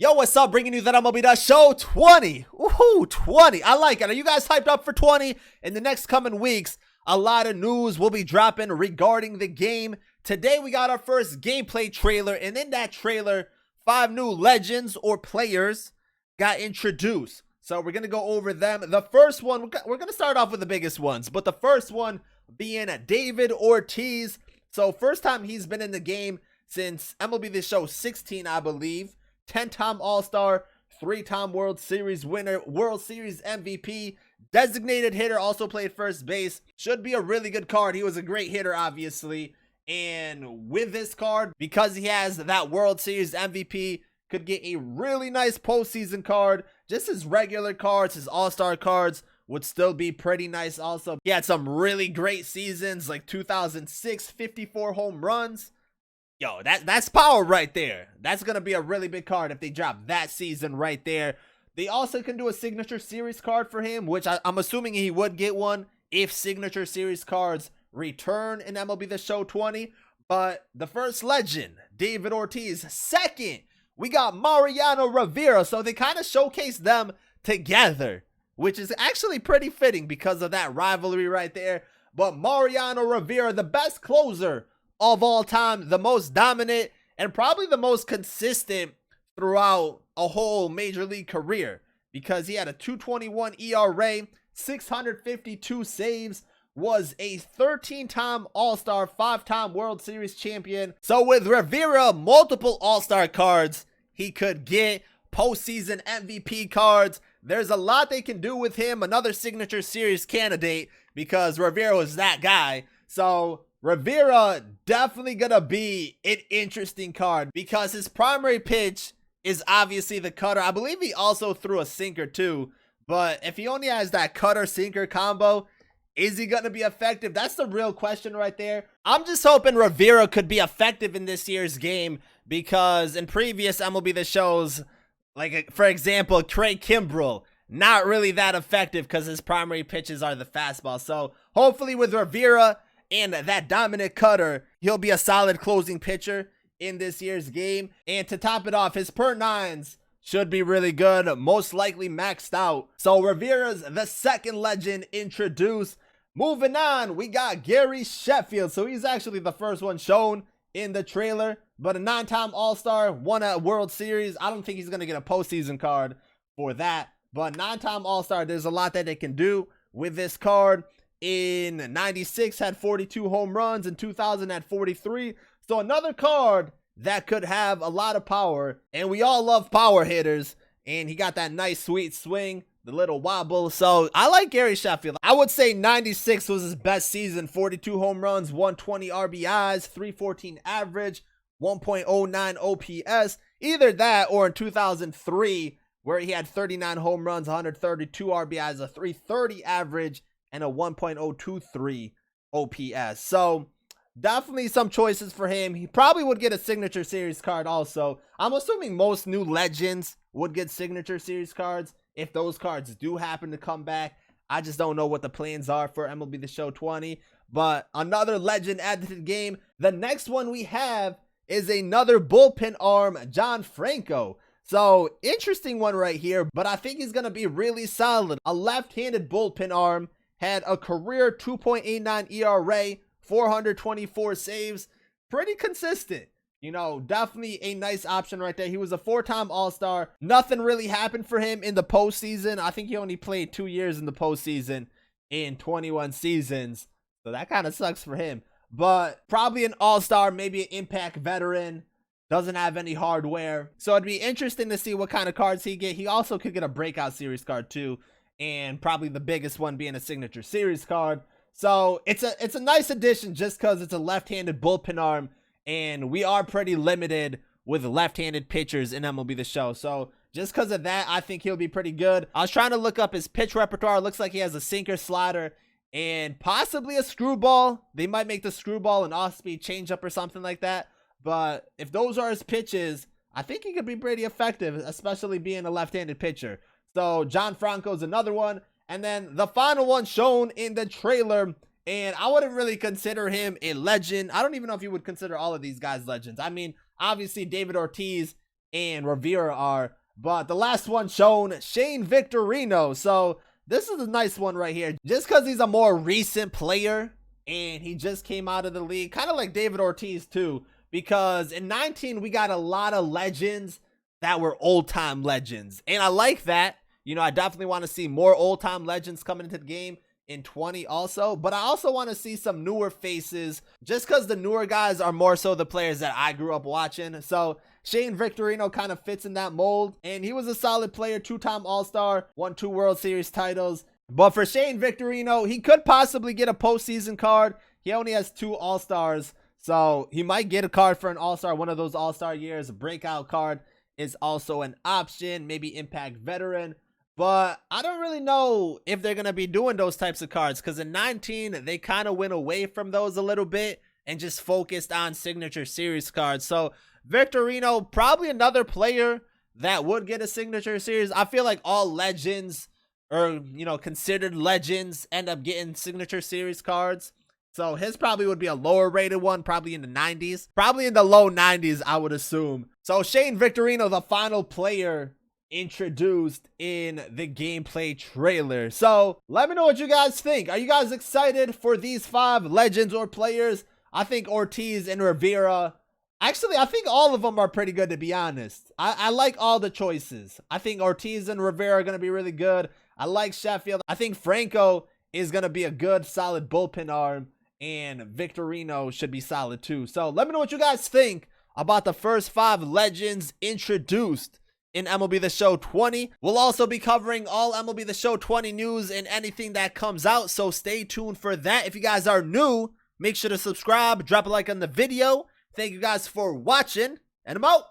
Yo, what's up? Bringing you that MLB Show 20. Woohoo, 20. I like it. Are you guys hyped up for 20? In the next coming weeks, a lot of news will be dropping regarding the game. Today, we got our first gameplay trailer, and in that trailer, 5 new legends or players got introduced. So we're going to go over them. The first one, we're going to start off with the biggest ones, but the first one being David Ortiz. So first time he's been in the game since MLB The Show 16, I believe. 10-time All-Star, 3-time World Series winner, World Series MVP, designated hitter, also played first base. Should be a really good card. He was a great hitter, obviously. And with this card, because he has that World Series MVP, could get a really nice postseason card. Just his regular cards, his All-Star cards would still be pretty nice also. He had some really great seasons, like 2006, 54 home runs. Yo, that's power right there. That's going to be a really big card if they drop that season right there. They also can do a signature series card for him, which I'm assuming he would get one if signature series cards return in MLB The Show 20. But the first legend, David Ortiz. Second, we got Mariano Rivera. So they kind of showcase them together, which is actually pretty fitting because of that rivalry right there. But Mariano Rivera, the best closer of all time, the most dominant and probably the most consistent throughout a whole major league career, because he had a 2.21 ERA, 652 saves, was a 13-time All-Star, 5-time World Series champion. So with Rivera, multiple All-Star cards, he could get postseason MVP cards. There's a lot they can do with him. Another signature series candidate, because Rivera was that guy. So Rivera definitely gonna be an interesting card because his primary pitch is obviously the cutter. I believe he also threw a sinker too, but if he only has that cutter sinker combo, is he gonna be effective? That's the real question right there. I'm just hoping Rivera could be effective in this year's game, because in previous MLB The Shows, like for example, Craig Kimbrell, not really that effective because his primary pitches are the fastball. So hopefully with Rivera and that dominant cutter, he'll be a solid closing pitcher in this year's game. And to top it off, his per nines should be really good, most likely maxed out. So Rivera's the second legend introduced. Moving on, we got Gary Sheffield. So he's actually the first one shown in the trailer, but a 9-time All-Star, won a World Series. I don't think he's going to get a postseason card for that, but 9-time All-Star, there's a lot that they can do with this card. In 96 had 42 home runs, in 2000 had 43. So another card that could have a lot of power, and we all love power hitters, and he got that nice sweet swing, the little wobble. So I like Gary Sheffield. I would say 96 was his best season. 42 home runs, 120 RBIs, 314 average, 1.09 OPS. Either that or in 2003 where he had 39 home runs, 132 RBIs, a 330 average, and a 1.023 OPS. So definitely some choices for him. He probably would get a signature series card also. I'm assuming most new legends would get signature series cards if those cards do happen to come back. I just don't know what the plans are for MLB The Show 20. But another legend added to the game. The next one we have is another bullpen arm, John Franco. So interesting one right here, but I think he's going to be really solid. A left-handed bullpen arm. Had a career 2.89 ERA, 424 saves. Pretty consistent. You know, definitely a nice option right there. He was a 4-time All-Star. Nothing really happened for him in the postseason. I think he only played 2 years in the postseason in 21 seasons. So that kind of sucks for him. But probably an All-Star, maybe an impact veteran. Doesn't have any hardware. So it'd be interesting to see what kind of cards he get. He also could get a breakout series card too. And probably the biggest one being a signature series card. So it's a nice addition just because it's a left-handed bullpen arm, and we are pretty limited with left-handed pitchers in MLB The Show. So just because of that, I think he'll be pretty good. I was trying to look up his pitch repertoire. It looks like he has a sinker, slider, and possibly a screwball. They might make the screwball an off-speed changeup or something like that. But if those are his pitches, I think he could be pretty effective, especially being a left-handed pitcher. So John Franco is another one. And then the final one shown in the trailer, and I wouldn't really consider him a legend. I don't even know if you would consider all of these guys legends. I mean, obviously David Ortiz and Rivera are. But the last one shown, Shane Victorino. So this is a nice one right here. Just because he's a more recent player and he just came out of the league. Kind of like David Ortiz too. Because in 19, we got a lot of legends that were old-time legends. And I like that. You know, I definitely want to see more old-time legends coming into the game in 20 also. But I also want to see some newer faces. Just because the newer guys are more so the players that I grew up watching. So Shane Victorino kind of fits in that mold. And he was a solid player, 2-time All-Star, won 2 World Series titles. But for Shane Victorino, he could possibly get a postseason card. He only has 2 All-Stars. So he might get a card for an All-Star, one of those All-Star years. A breakout card is also an option, maybe impact veteran. But I don't really know if they're going to be doing those types of cards because in 19, they kind of went away from those a little bit and just focused on signature series cards. So Victorino, probably another player that would get a signature series. I feel like all legends or, you know, considered legends end up getting signature series cards. So his probably would be a lower rated one, probably in the 90s. Probably in the low 90s, I would assume. So Shane Victorino, the final player introduced in the gameplay trailer. So let me know what you guys think. Are you guys excited for these 5 legends or players? I think Ortiz and Rivera. Actually, I think all of them are pretty good, to be honest. I like all the choices. I think Ortiz and Rivera are going to be really good. I like Sheffield. I think Franco is going to be a good, solid bullpen arm. And Victorino should be solid too. So let me know what you guys think about the first 5 legends introduced in MLB The Show 20. We'll also be covering all MLB The Show 20 news and anything that comes out. So stay tuned for that. If you guys are new, make sure to subscribe, drop a like on the video. Thank you guys for watching, and I'm out.